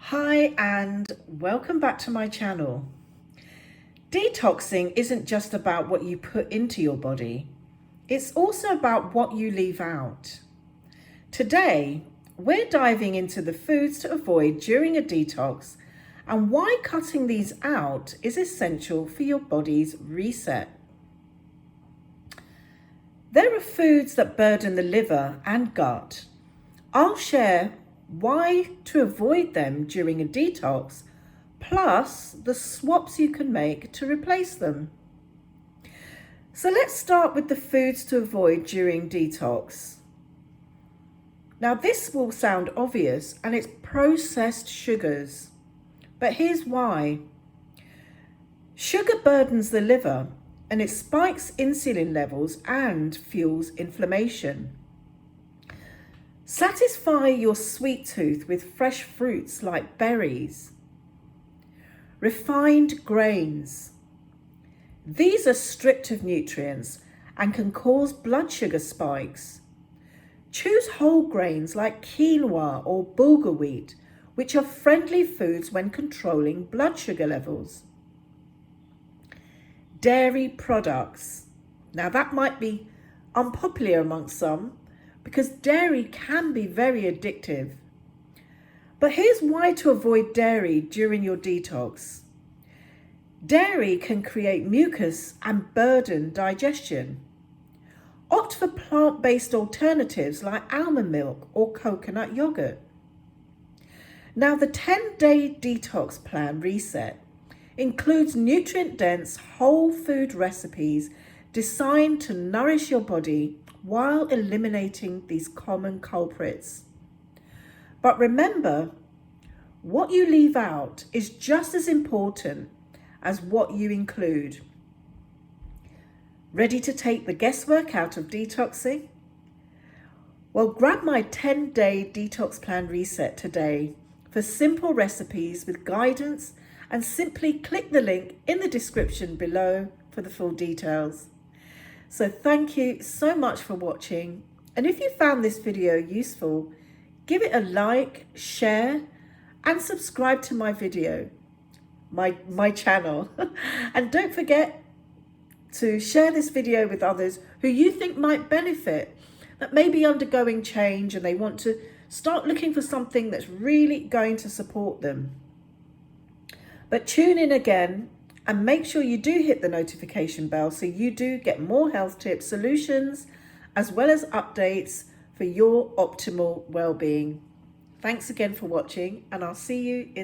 Hi and welcome back to my channel. Detoxing isn't just about what you put into your body, it's also about what you leave out. Today, we're diving into the foods to avoid during a detox and why cutting these out is essential for your body's reset. There are foods that burden the liver and gut. I'll share why to avoid them during a detox, plus the swaps you can make to replace them. So let's start with the foods to avoid during detox. Now this will sound obvious, and it's processed sugars, but here's why. Sugar burdens the liver and it spikes insulin levels and fuels inflammation. Satisfy your sweet tooth with fresh fruits like berries. Refined grains. These are stripped of nutrients and can cause blood sugar spikes. Choose whole grains like quinoa or bulgur wheat, which are friendly foods when controlling blood sugar levels. Dairy products. Now that might be unpopular amongst some, because dairy can be very addictive. But here's why to avoid dairy during your detox. Dairy can create mucus and burden digestion. Opt for plant-based alternatives like almond milk or coconut yogurt. Now the 10-day Detox Plan Reset includes nutrient-dense whole food recipes designed to nourish your body while eliminating these common culprits. But remember, what you leave out is just as important as what you include. Ready to take the guesswork out of detoxing? Well, grab my 10-day Detox Plan Reset today for simple recipes with guidance, and simply click the link in the description below for the full details. So thank you so much for watching, and if you found this video useful, give it a like, share and subscribe to my channel. And don't forget to share this video with others who you think might benefit, that may be undergoing change and they want to start looking for something that's really going to support them. But tune in again and make sure you do hit the notification bell so you do get more health tips, solutions, as well as updates for your optimal well-being. Thanks again for watching, and I'll see you in